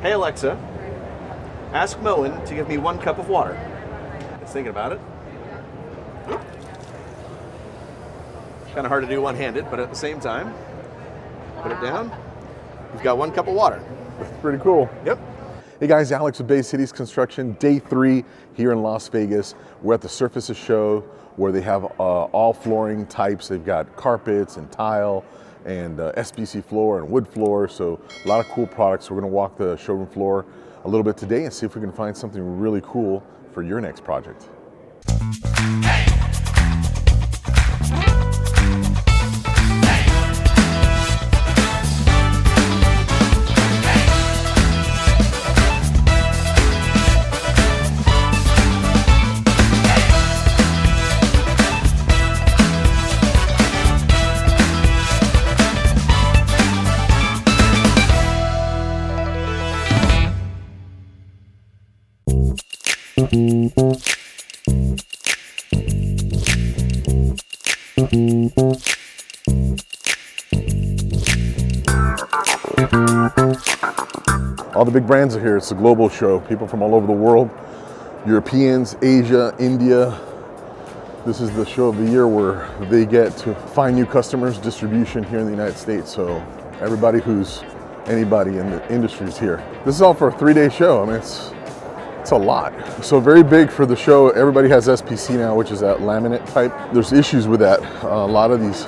Hey Alexa, ask MOEN to give me 1 cup of water. It's thinking about it. Kind of hard to do one-handed, but at the same time, put it down. You've got 1 cup of water. That's pretty cool. Yep. Hey guys, Alex with Bay Cities Construction, day 3 here in Las Vegas. We're at the Surfaces show where they have all flooring types. They've got carpets and tile and SPC floor and wood floor. So a lot of cool products. We're gonna walk the showroom floor a little bit today and see if we can find something really cool for your next project. All the big brands are here. It's a global show. People from all over the world, Europeans, Asia, India. This is the show of the year where they get to find new customers, distribution here in the United States. So everybody who's anybody in the industry is here. This is all for a 3-day show. I mean, it's a lot. So very big for the show. Everybody has SPC now, which is that laminate type. There's issues with that. A lot of these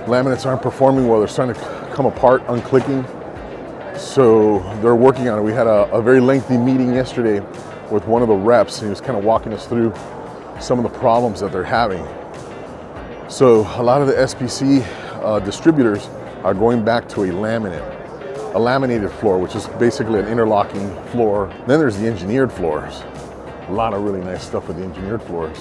laminates aren't performing well. They're starting to come apart, unclicking. So they're working on it. We had a very lengthy meeting yesterday with one of the reps, and he was kind of walking us through some of the problems that they're having. So a lot of the SPC distributors are going back to a laminated floor, which is basically an interlocking floor. Then there's the engineered floors. A lot of really nice stuff with the engineered floors.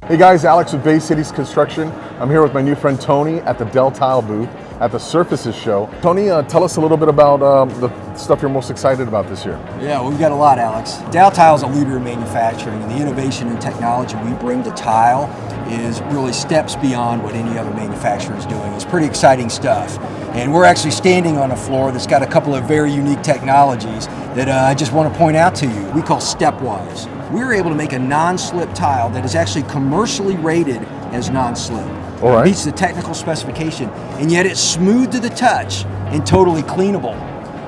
Hey guys, Alex with Bay Cities Construction. I'm here with my new friend Tony at the Daltile booth at the Surfaces show. Tony, tell us a little bit about the stuff you're most excited about this year. Yeah, we've got a lot, Alex. Daltile is a leader in manufacturing, and the innovation and technology we bring to tile is really steps beyond what any other manufacturer is doing. It's pretty exciting stuff. And we're actually standing on a floor that's got a couple of very unique technologies that I just want to point out to you. We call Stepwise. We were able to make a non-slip tile that is actually commercially rated as non-slip. All right. It meets the technical specification, and yet it's smooth to the touch and totally cleanable.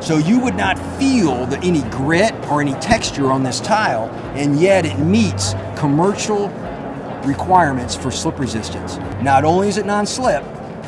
So you would not feel any grit or any texture on this tile, and yet it meets commercial requirements for slip resistance. Not only is it non-slip,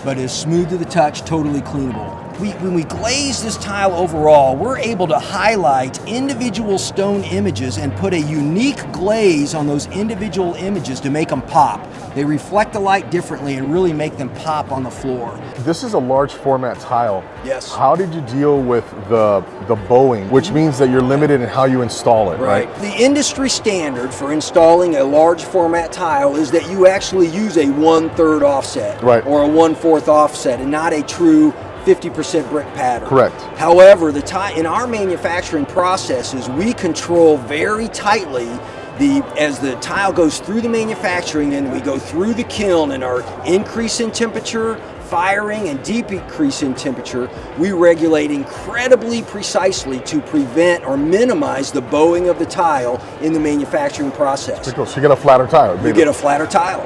but is smooth to the touch, totally cleanable. When we glaze this tile overall, we're able to highlight individual stone images and put a unique glaze on those individual images to make them pop. They reflect the light differently and really make them pop on the floor. This is a large format tile. Yes. How did you deal with the bowing, which means that you're limited in how you install it, right? The industry standard for installing a large format tile is that you actually use a 1/3 offset, right, or a 1/4 offset, and not a true 50% brick pattern. Correct. However, in our manufacturing processes, we control very tightly as the tile goes through the manufacturing, and we go through the kiln, and our increase in temperature, firing, and decrease in temperature, we regulate incredibly precisely to prevent or minimize the bowing of the tile in the manufacturing process. So you get a flatter tile. You get a flatter tile.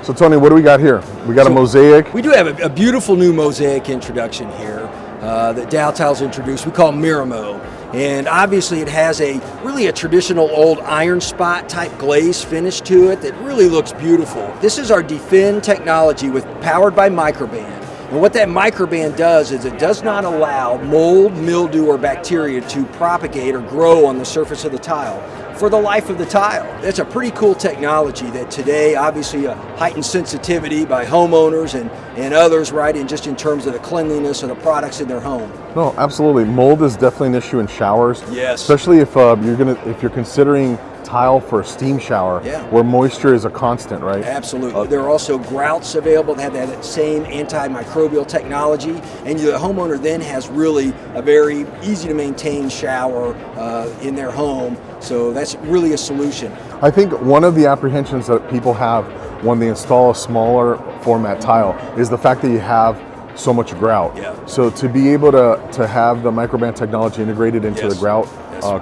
So Tony, what do we got here? We got a mosaic. We do have a beautiful new mosaic introduction here that Daltile's introduced. We call Miramo. And obviously it has really a traditional old iron spot type glaze finish to it that really looks beautiful. This is our Defend technology powered by microband. And what that microband does is it does not allow mold, mildew, or bacteria to propagate or grow on the surface of the tile for the life of the tile. It's a pretty cool technology that today, obviously, a heightened sensitivity by homeowners and others, right, and just in terms of the cleanliness of the products in their home. No, absolutely. Mold is definitely an issue in showers. Yes. Especially if you're considering tile for a steam shower, Yeah. where moisture is a constant, right? Absolutely. There are also grouts available that have that same antimicrobial technology, and the homeowner then has really a very easy to maintain shower in their home. So that's really a solution. I think one of the apprehensions that people have when they install a smaller format tile is the fact that you have so much grout. Yeah. So to be able to have the microband technology integrated into the grout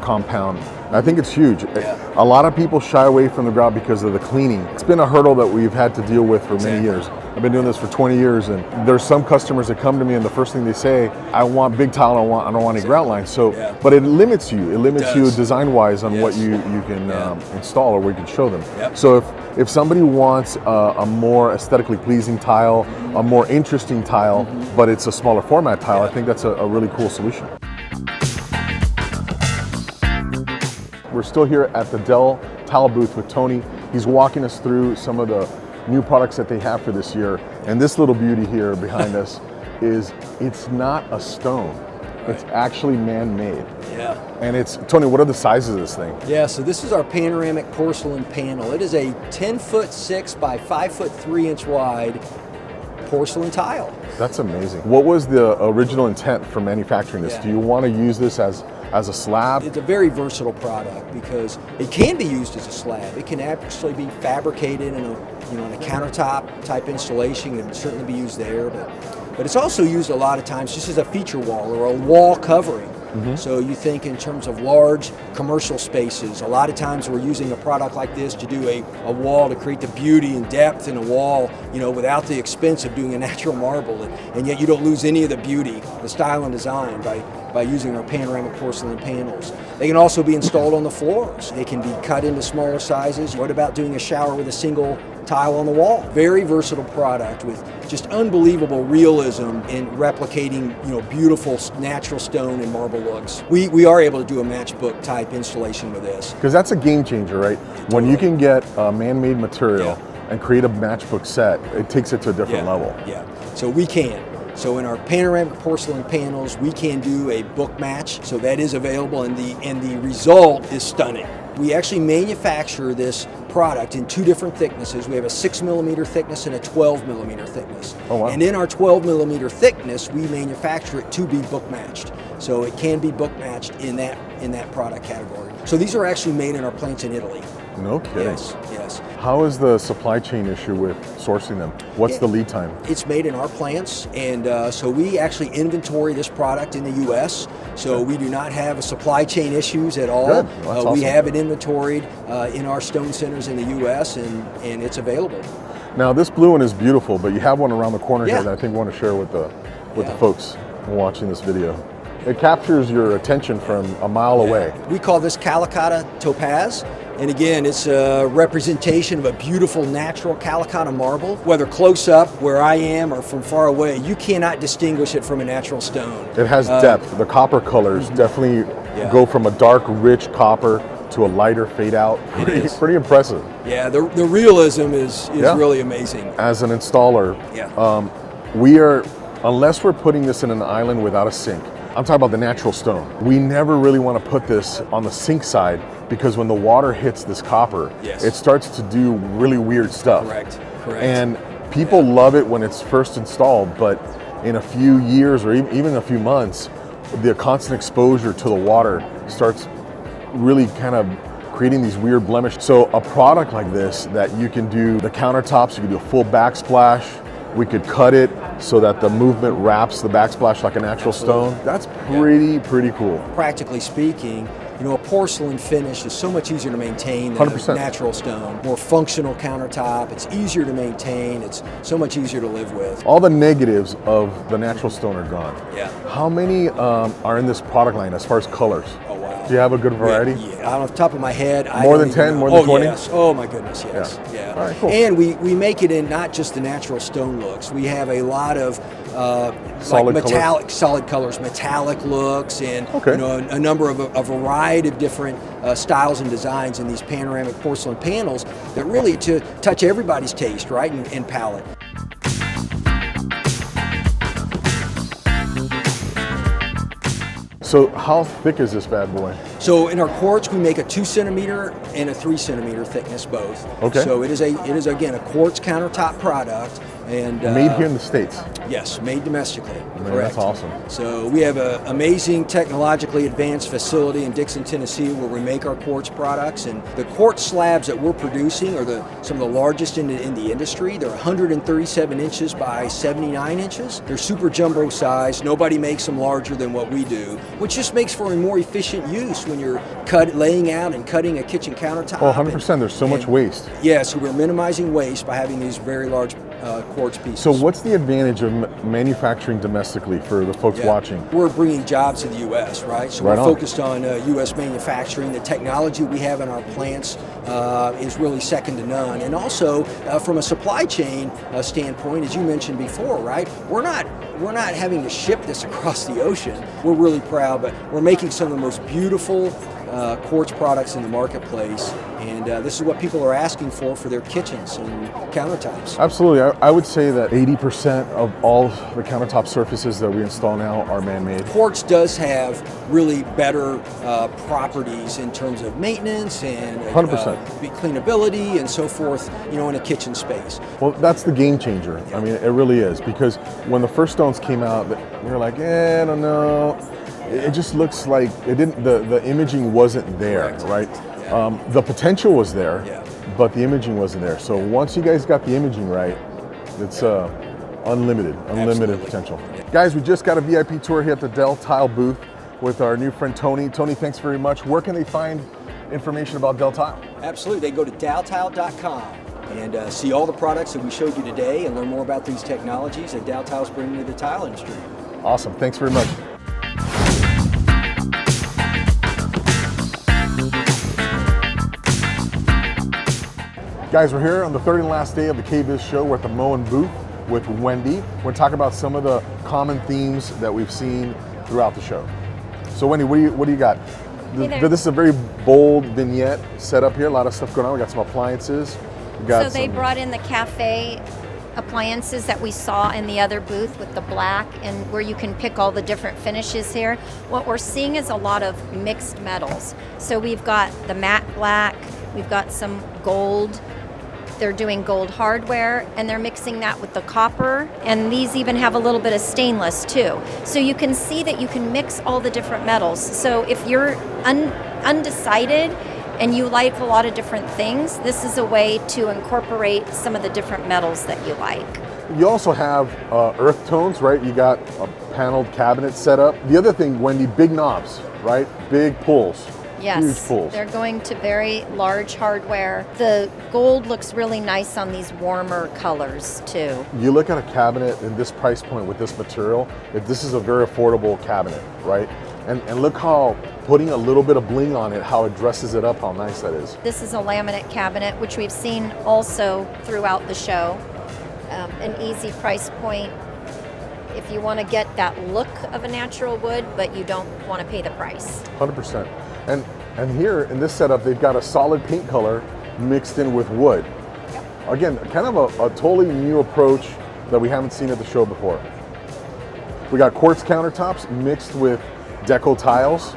compound, I think it's huge. Yeah. A lot of people shy away from the grout because of the cleaning. It's been a hurdle that we've had to deal with for many years. I've been doing this for 20 years, and there's some customers that come to me and the first thing they say, I want big tile, I don't want any grout lines. So, but it limits you. It limits you design-wise on what you can install or what you can show them. Yep. So if somebody wants a more aesthetically pleasing tile, a more interesting tile, but it's a smaller format tile, I think that's a really cool solution. We're still here at the Daltile booth with Tony. He's walking us through some of the new products that they have for this year. And this little beauty here behind us it's not a stone. It's actually man-made. Yeah. And Tony, what are the sizes of this thing? Yeah, so this is our panoramic porcelain panel. It is a 10'6" by 5'3" wide porcelain tile. That's amazing. What was the original intent for manufacturing this? Do you want to use this as a slab? It's a very versatile product because it can be used as a slab. It can actually be fabricated in a countertop type installation. It would certainly be used there, but it's also used a lot of times just as a feature wall or a wall covering. So you think in terms of large commercial spaces, a lot of times we're using a product like this to do a wall to create the beauty and depth in a wall, without the expense of doing a natural marble, and yet you don't lose any of the beauty, the style and design by using our panoramic porcelain panels. They can also be installed on the floors. They can be cut into smaller sizes. What about doing a shower with a single tile on the wall? Very versatile product with just unbelievable realism in replicating, beautiful natural stone and marble looks. We are able to do a matchbook type installation with this. Because that's a game changer, right? When you can get a man-made material and create a matchbook set, it takes it to a different level. Yeah, so we can. So in our panoramic porcelain panels, we can do a book match. So that is available, and the result is stunning. We actually manufacture this product in two different thicknesses. We have a 6mm thickness and a 12mm thickness. Oh, wow. And in our 12mm thickness, we manufacture it to be book matched. So it can be book matched in that product category. So these are actually made in our plants in Italy. No kidding. Yes. How is the supply chain issue with sourcing them? What's the lead time? It's made in our plants, and so we actually inventory this product in the U.S., so we do not have supply chain issues at all. Good. Well, that's awesome. We have it inventoried in our stone centers in the U.S., and it's available. Now this blue one is beautiful, but you have one around the corner here Yeah. that I think we want to share with the folks watching this video. It captures your attention from a mile away. We call this Calicata topaz. And again, it's a representation of a beautiful natural Calicata marble. Whether close up where I am or from far away, you cannot distinguish it from a natural stone. It has depth. The copper colors definitely go from a dark, rich copper to a lighter fade out. Pretty impressive. Yeah, the realism is really amazing. As an installer, we are, unless we're putting this in an island without a sink, I'm talking about the natural stone. We never really want to put this on the sink side because when the water hits this copper, it starts to do really weird stuff. Correct. And people love it when it's first installed, but in a few years or even a few months, the constant exposure to the water starts really kind of creating these weird blemishes. So a product like this that you can do the countertops, you can do a full backsplash, we could cut it so that the movement wraps the backsplash like a natural stone. That's pretty cool. Practically speaking, a porcelain finish is so much easier to maintain than 100%. a natural stone. More functional countertop, it's easier to maintain, it's so much easier to live with. All the negatives of the natural stone are gone. Yeah. How many are in this product line as far as colors? Oh, wow. Do you have a good variety? Yeah, off the top of my head, More than 10, more than 20? Yes. Oh my goodness, yes. Yeah. All right, cool. And we make it in not just the natural stone looks. We have a lot of solid colors, metallic looks, and a number of a variety of different styles and designs in these panoramic porcelain panels that really to touch everybody's taste, right, and palate. So how thick is this bad boy? So in our quartz, we make a 2 centimeter and a 3 centimeter thickness both. Okay. So it is again a quartz countertop product, and Made here in the States. Yes, made domestically. Man, Correct. that's awesome. So we have an amazing technologically advanced facility in Dixon, Tennessee, where we make our quartz products. And the quartz slabs that we're producing are some of the largest in the industry. They're 137 inches by 79 inches. They're super jumbo size. Nobody makes them larger than what we do, which just makes for a more efficient use when you're laying out and cutting a kitchen countertop. Oh, 100%. There's so much waste. Yeah, so we're minimizing waste by having these very large quartz pieces. So what's the advantage of manufacturing domestically for the folks watching? We're bringing jobs to the U.S., right? So Right we're on. focused on U.S. manufacturing. The technology we have in our plants is really second to none. And also, from a supply chain standpoint, as you mentioned before, right? We're not having to ship this across the ocean. We're really proud, but we're making some of the most beautiful quartz products in the marketplace, and this is what people are asking for their kitchens and countertops. Absolutely. I would say that 80% of all the countertop surfaces that we install now are man-made. Quartz does have really better properties in terms of maintenance and 100%. cleanability and so forth, in a kitchen space. Well, that's the game changer. I mean, it really is, because when the first stones came out, we were like, I don't know. It just looks like it didn't. The imaging wasn't there, Correct. right? Yeah. The potential was there, Yeah. but the imaging wasn't there. So once you guys got the imaging right, it's unlimited Absolutely. potential. Yeah. Guys, we just got a VIP tour here at the Daltile booth with our new friend Tony. Tony, thanks very much. Where can they find information about Daltile? Absolutely. They go to daltile.com and see all the products that we showed you today and learn more about these technologies that Daltile's bringing to the tile industry. Awesome. Thanks very much. Guys, we're here on the third and last day of the KBIS show. We're at the MOEN Booth with Wendy. We're going to talk about some of the common themes that we've seen throughout the show. So Wendy, what do you got? Hey there. This is a very bold vignette set up here. A lot of stuff going on. We got some appliances. We got So they brought in the cafe appliances that we saw in the other booth with the black, and where you can pick all the different finishes here. What we're seeing is a lot of mixed metals. So we've got the matte black, we've got some gold. They're doing gold hardware, and they're mixing that with the copper, and these even have a little bit of stainless too. So you can see that you can mix all the different metals. So if you're undecided and you like a lot of different things, this is a way to incorporate some of the different metals that you like. You also have earth tones, right? You got a paneled cabinet set up. The other thing, Wendy, big knobs, right? Big pulls. Yes, Huge pulls. they're going to very large hardware. The gold looks really nice on these warmer colors too. You look at a cabinet in this price point with this material, if this is a very affordable cabinet, right? And look how putting a little bit of bling on it, how it dresses it up, how nice that is. This is a laminate cabinet, which we've seen also throughout the show. An easy price point if you want to get that look of a natural wood, but you don't want to pay the price. 100%. And here in this setup, they've got a solid paint color mixed in with wood. Yep. Again, kind of a totally new approach that we haven't seen at the show before. We got quartz countertops mixed with deco tiles.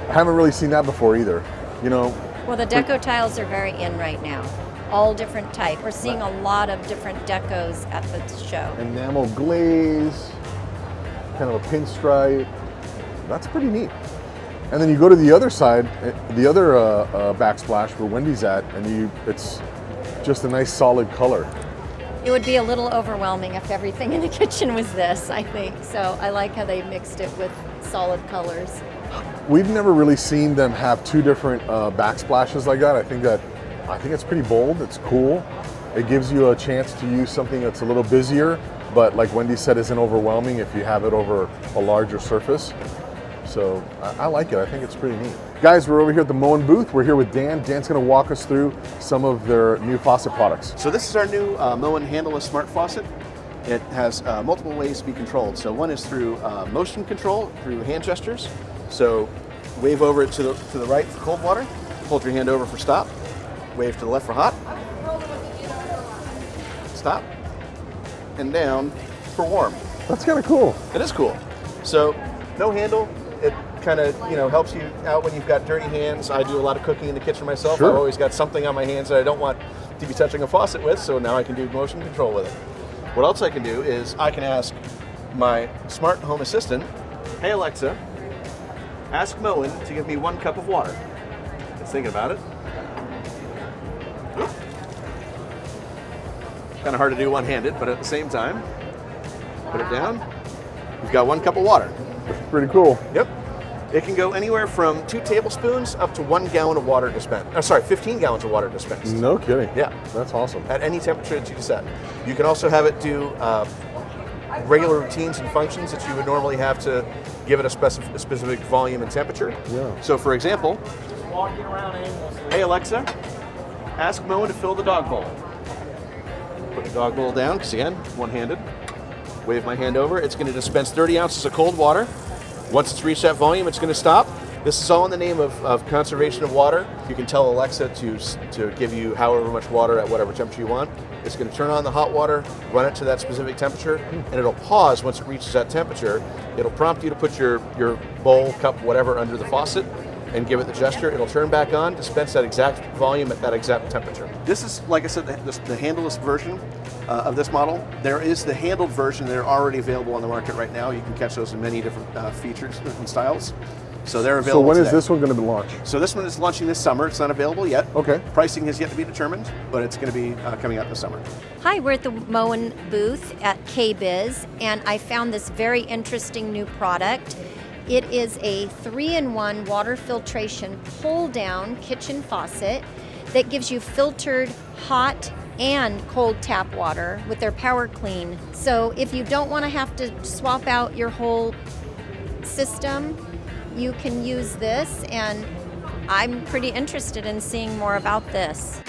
I haven't really seen that before either. Well, the deco tiles are very in right now. All different type. We're seeing a lot of different decos at the show. Enamel glaze, kind of a pinstripe. That's pretty neat. And then you go to the other side, the other backsplash where Wendy's at, and it's just a nice solid color. It would be a little overwhelming if everything in the kitchen was this, I think. So I like how they mixed it with solid colors. We've never really seen them have two different backsplashes like that. I think it's pretty bold. It's cool. It gives you a chance to use something that's a little busier, but like Wendy said, isn't overwhelming if you have it over a larger surface. So I like it. I think it's pretty neat. Guys, we're over here at the MOEN booth. We're here with Dan. Dan's going to walk us through some of their new faucet products. So this is our new MOEN Handleless Smart Faucet. It has multiple ways to be controlled. So one is through motion control, through hand gestures. So wave over it to the right for cold water, hold your hand over for stop, wave to the left for hot, stop, and down for warm. That's kind of cool. It is cool. So no handle, It kind of, helps you out when you've got dirty hands. I do a lot of cooking in the kitchen myself. Sure. I've always got something on my hands that I don't want to be touching a faucet with, so now I can do motion control with it. What else I can do is I can ask my smart home assistant, hey Alexa, ask MOEN to give me 1 cup of water. It's thinking about it. Kind of hard to do one-handed, but at the same time, put it down. You've got 1 cup of water. Pretty cool. Yep. It can go anywhere from 2 tablespoons up to 1 gallon of water dispensed. 15 gallons of water dispensed. No kidding. Yeah. That's awesome. At any temperature that you set. You can also have it do regular routines and functions that you would normally have to give it a specific volume and temperature. Yeah. So for example, hey Alexa, ask MOEN to fill the dog bowl. Put the dog bowl down, because again, one-handed. Wave my hand over. It's going to dispense 30 ounces of cold water. Once it's reached that volume, it's going to stop. This is all in the name of conservation of water. You can tell Alexa to give you however much water at whatever temperature you want. It's going to turn on the hot water, run it to that specific temperature, and it'll pause once it reaches that temperature. It'll prompt you to put your bowl, cup, whatever under the faucet and give it the gesture. It'll turn back on, dispense that exact volume at that exact temperature. This is, like I said, the handleless version of this model. There is the handled version. They're already available on the market right now. You can catch those in many different features and styles. So they're available. So when is today. this one going to be launched? So this one is launching this summer. It's not available yet. Okay. Pricing has yet to be determined, but it's going to be coming out this summer. Hi, we're at the MOEN booth at KBIS, and I found this very interesting new product. It is a 3-in-1 water filtration pull-down kitchen faucet that gives you filtered hot and cold tap water with their Power Clean. So if you don't want to have to swap out your whole system, you can use this, and I'm pretty interested in seeing more about this.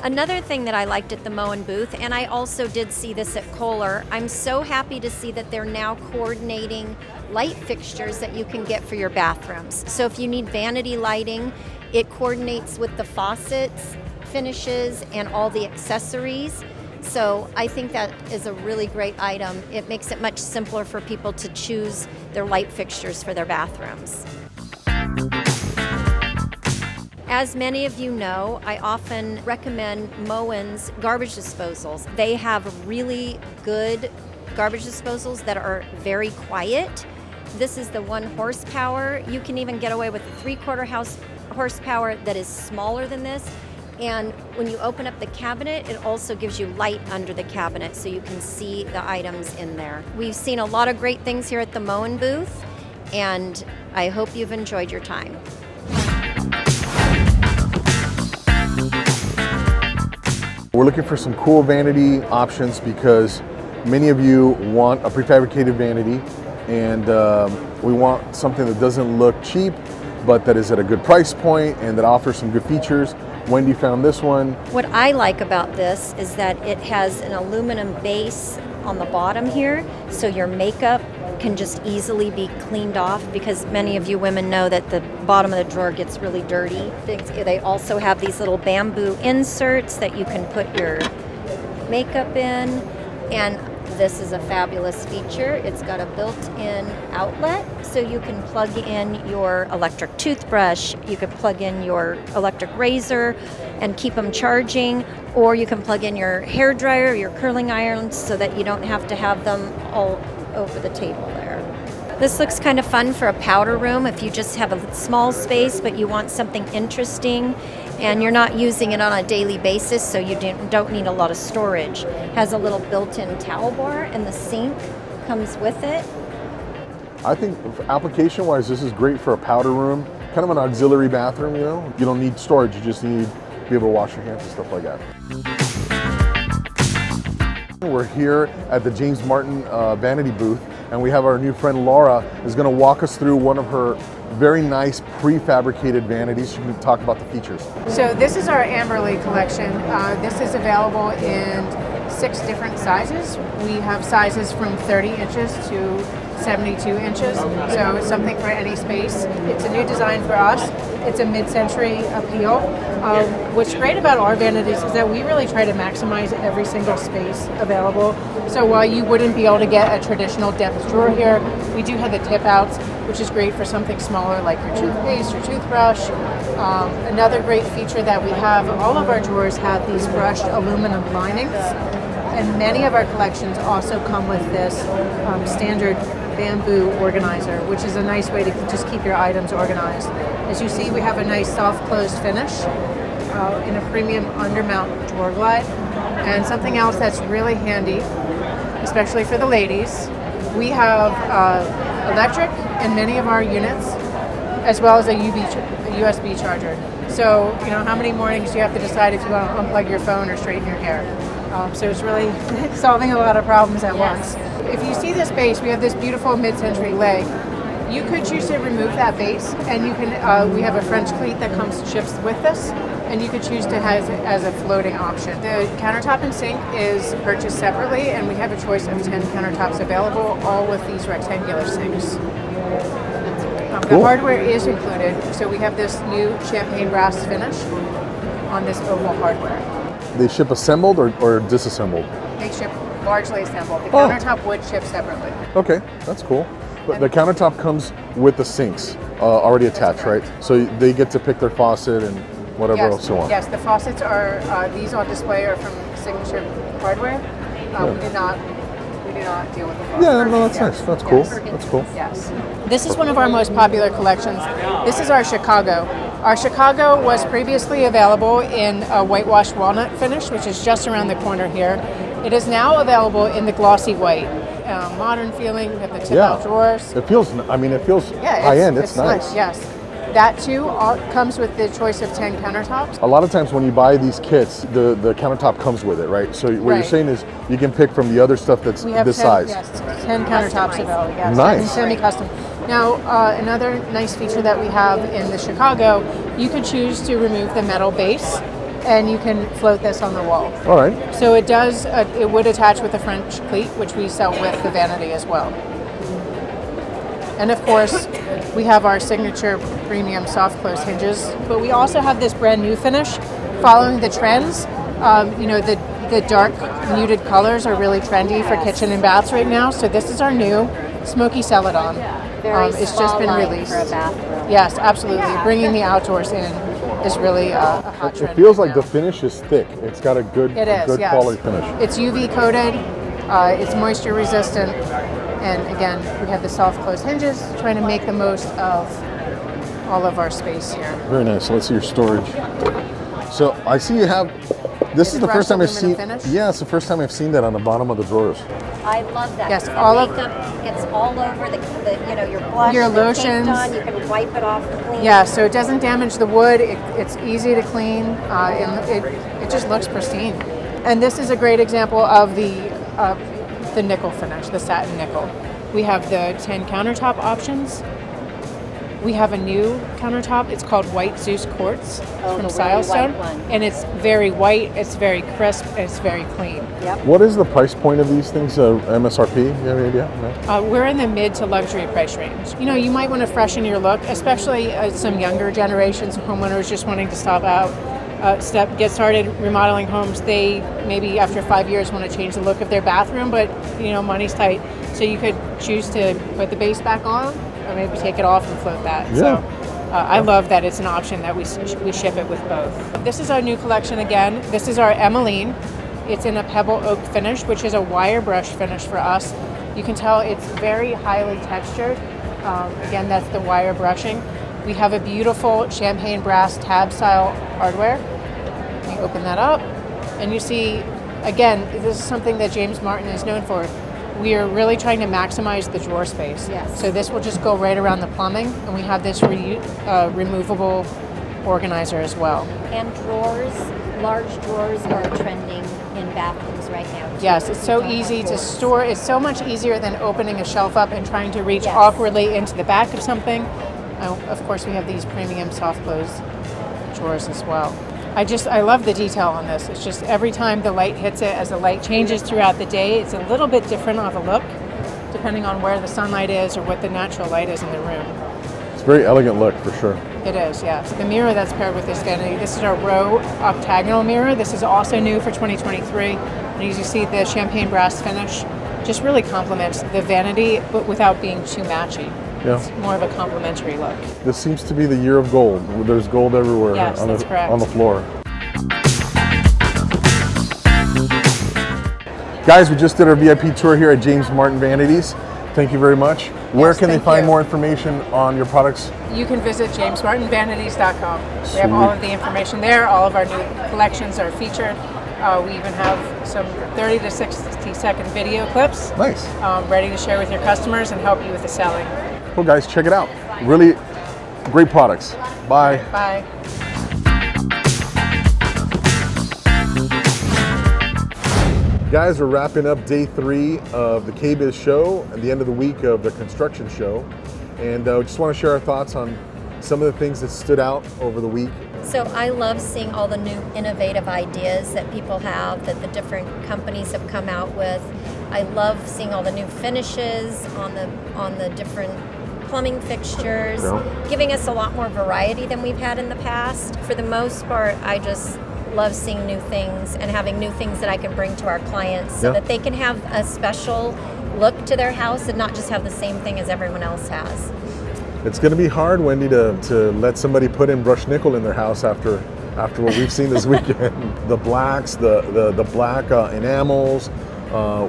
Another thing that I liked at the MOEN booth, and I also did see this at Kohler, I'm so happy to see that they're now coordinating light fixtures that you can get for your bathrooms. So if you need vanity lighting, it coordinates with the faucets, finishes, and all the accessories. So I think that is a really great item. It makes it much simpler for people to choose their light fixtures for their bathrooms. As many of you know, I often recommend MOEN's garbage disposals. They have really good garbage disposals that are very quiet. This is the 1 horsepower. You can even get away with a 3/4 horsepower that is smaller than this. And when you open up the cabinet, it also gives you light under the cabinet so you can see the items in there. We've seen a lot of great things here at the MOEN booth, and I hope you've enjoyed your time. We're looking for some cool vanity options because many of you want a prefabricated vanity, and we want something that doesn't look cheap, but that is at a good price point and that offers some good features. Wendy found this one. What I like about this is that it has an aluminum base on the bottom here, so your makeup can just easily be cleaned off, because many of you women know that the bottom of the drawer gets really dirty. They also have these little bamboo inserts that you can put your makeup in, and this is a fabulous feature. It's got a built-in outlet, so you can plug in your electric toothbrush, you can plug in your electric razor and keep them charging, or you can plug in your hair dryer, your curling irons, so that you don't have to have them all over the table there. This looks kind of fun for a powder room if you just have a small space but you want something interesting and you're not using it on a daily basis, so you don't need a lot of storage. It has a little built-in towel bar, and the sink comes with it. I think application-wise, this is great for a powder room, kind of an auxiliary bathroom, you know? You don't need storage, you just need to be able to wash your hands and stuff like that. We're here at the James Martin Vanity booth, and we have our new friend Laura is going to walk us through one of her very nice prefabricated vanities. She can talk about the features. So this is our Amberley collection. This is available in 6 different sizes. We have sizes from 30 inches to 72 inches, so it's something for any space. It's a new design for us. It's a mid-century appeal. What's great about our vanities is that we really try to maximize every single space available. So while you wouldn't be able to get a traditional depth drawer here, we do have the tip outs, which is great for something smaller like your toothpaste or toothbrush. Another great feature that we have, all of our drawers have these brushed aluminum linings, and many of our collections also come with this standard bamboo organizer, which is a nice way to just keep your items organized. As you see, we have a nice soft closed finish in a premium undermount drawer glide. And something else that's really handy, especially for the ladies, we have electric in many of our units, as well as a USB charger. So, how many mornings do you have to decide if you want to unplug your phone or straighten your hair? So it's really solving a lot of problems at once. If you see this base, we have this beautiful mid-century leg. You could choose to remove that base, and you can. We have a French cleat that ships with this, and you could choose to have it as a floating option. The countertop and sink is purchased separately, and we have a choice of 10 countertops available, all with these rectangular sinks. The hardware is included, so we have this new champagne brass finish on this oval hardware. They ship assembled or disassembled? They ship largely assembled. The countertop would ship separately. Okay, that's cool. But the countertop comes with the sinks already attached, right? So they get to pick their faucet and whatever else so on. Yes, the faucets are, these on display are from Signature Hardware. We do not deal with the faucets. Yeah, no, that's nice. That's cool. That's cool. Yes. This is one of our most popular collections. This is our Chicago. Our Chicago was previously available in a whitewashed walnut finish, which is just around the corner here. It is now available in the glossy white. Modern feeling, we have the tip-out drawers. It feels high-end. It's nice. Yes. That too comes with the choice of 10 countertops. A lot of times when you buy these kits, the countertop comes with it, right? So what you're saying is you can pick from the other stuff that's this size. Yes, 10 countertops available. Yes. Nice. Semi-custom. Now, another nice feature that we have in the Chicago, you could choose to remove the metal base, and you can float this on the wall. All right. So it does. It would attach with a French cleat, which we sell with the vanity as well. And of course, we have our signature premium soft close hinges, but we also have this brand new finish, following the trends. The dark muted colors are really trendy for kitchen and baths right now. So this is our new smoky celadon. It's just been released. For a bathroom. Yes, absolutely. Bringing the outdoors in is really a hot trend. It feels right like now. the finish is thick. It's got a good quality finish. It's UV coated. It's moisture resistant. And again, we have the soft close hinges, trying to make the most of all of our space here. Very nice. Let's see your storage. So I see you have. This is the first time I've seen. Finish? Yeah, it's the first time I've seen that on the bottom of the drawers. I love that. Yes, the all of makeup gets all over the your blush, your the lotions. paint on, you can wipe it off clean. Yeah, so it doesn't damage the wood. It's easy to clean. And it just looks pristine. And this is a great example of the nickel finish, the satin nickel. We have the 10 countertop options. We have a new countertop. It's called White Zeus Quartz from Silestone. And it's very white, it's very crisp, and it's very clean. Yep. What is the price point of these things? MSRP? You have any idea? No? We're in the mid to luxury price range. You might want to freshen your look, especially some younger generations, homeowners just wanting to get started remodeling homes. They maybe after 5 years want to change the look of their bathroom, but money's tight. So you could choose to put the base back on, or maybe take it off and float that. Yeah. So I love that it's an option that we ship it with both. This is our new collection again. This is our MOEN. It's in a pebble oak finish, which is a wire brush finish for us. You can tell it's very highly textured. Again, that's the wire brushing. We have a beautiful champagne brass tab style hardware. You open that up and you see, again, this is something that James Martin is known for. We are really trying to maximize the drawer space. Yes. So this will just go right around the plumbing, and we have this removable organizer as well. And drawers, large drawers are trending in bathrooms right now too. Yes, it's so You don't easy have to drawers. store. It's so much easier than opening a shelf up and trying to reach awkwardly into the back of something. Of course, we have these premium soft close drawers as well. I love the detail on this. It's just every time the light hits it, as the light changes throughout the day, it's a little bit different of a look, depending on where the sunlight is or what the natural light is in the room. It's a very elegant look for sure. It is, yes. The mirror that's paired with this vanity, this is our row octagonal mirror. This is also new for 2023. And as you see, the champagne brass finish just really complements the vanity, but without being too matchy. Yeah. It's more of a complementary look. This seems to be the year of gold. There's gold everywhere Yes, on, that's correct. on the floor. Guys, we just did our VIP tour here at James Martin Vanities. Thank you very much. Where Yes, can they thank find you. more information on your products? You can visit jamesmartinvanities.com. We Sweet. have all of the information there. All of our new collections are featured. We even have some 30 to 60 second video clips Nice. ready to share with your customers and help you with the selling. Well, guys, check it out. Really great products. Bye. Bye. Guys, we're wrapping up day 3 of the KBIS show and the end of the week of the construction show. And we just want to share our thoughts on some of the things that stood out over the week. So I love seeing all the new innovative ideas that people have, that the different companies have come out with. I love seeing all the new finishes on the different plumbing fixtures, giving us a lot more variety than we've had in the past. For the most part, I just love seeing new things and having new things that I can bring to our clients so that they can have a special look to their house and not just have the same thing as everyone else has. It's going to be hard, Wendy, to let somebody put in brushed nickel in their house after what we've seen this weekend. The blacks, the black enamels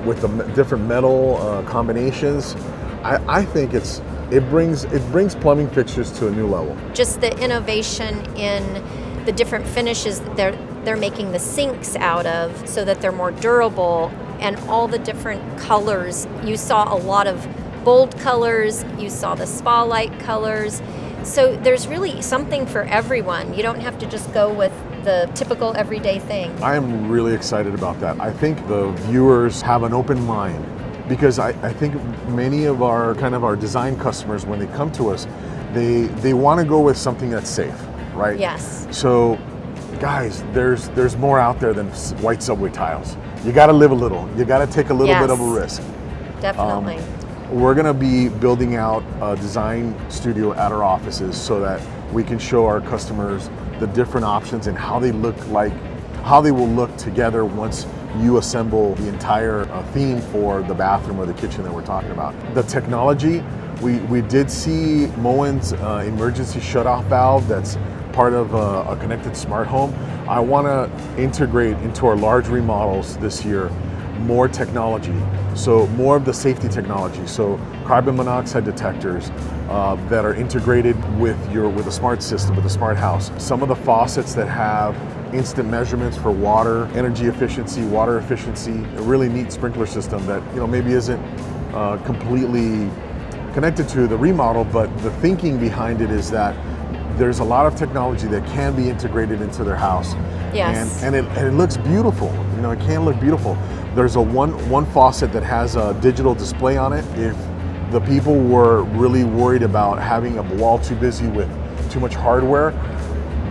with the different metal combinations. I think it brings plumbing fixtures to a new level. Just the innovation in the different finishes that they're making the sinks out of so that they're more durable, and all the different colors. You saw a lot of bold colors, you saw the spa-like colors. So there's really something for everyone. You don't have to just go with the typical everyday thing. I am really excited about that. I think the viewers have an open mind, because I think many of our design customers, when they come to us, they want to go with something that's safe, right? Yes. So guys, there's more out there than white subway tiles. You got to live a little. You got to take a little bit of a risk. Definitely. We're going to be building out a design studio at our offices so that we can show our customers the different options and how they will look together once you assemble the entire theme for the bathroom or the kitchen that we're talking about. The technology, we did see MOEN's emergency shutoff valve that's part of a connected smart home. I want to integrate into our large remodels this year more technology, so more of the safety technology, so carbon monoxide detectors that are integrated with a smart system, with a smart house. Some of the faucets that have instant measurements for water, energy efficiency, water efficiency, a really neat sprinkler system that maybe isn't completely connected to the remodel, but the thinking behind it is that there's a lot of technology that can be integrated into their house. Yes. And it looks beautiful. It can look beautiful. There's one faucet that has a digital display on it. If the people were really worried about having a wall too busy with too much hardware,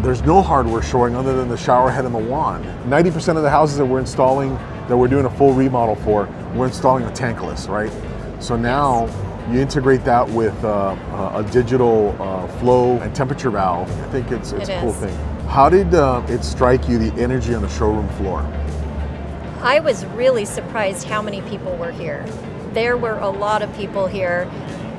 there's no hardware showing other than the shower head and the wand. 90% of the houses that we're doing a full remodel for, we're installing a tankless, right? So now you integrate that with a digital flow and temperature valve. I think it's a cool thing. How did it strike you, the energy on the showroom floor? I was really surprised how many people were here. There were a lot of people here,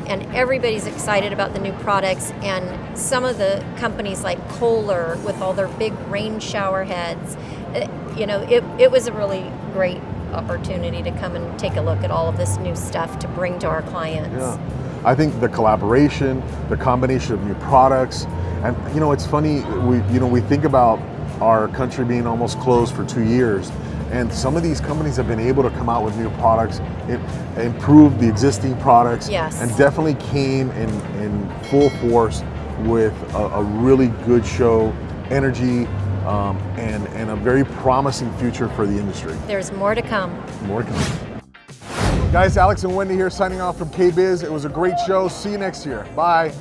and everybody's excited about the new products, and some of the companies like Kohler with all their big rain shower heads, it was a really great opportunity to come and take a look at all of this new stuff to bring to our clients. Yeah. I think the collaboration, the combination of new products, and it's funny, we think about our country being almost closed for 2 years, and some of these companies have been able to come out with new products, improve the existing products, and definitely came in full force with a really good show, energy, and a very promising future for the industry. There's more to come. More to come. Guys, Alex and Wendy here signing off from KBIS. It was a great show. See you next year. Bye.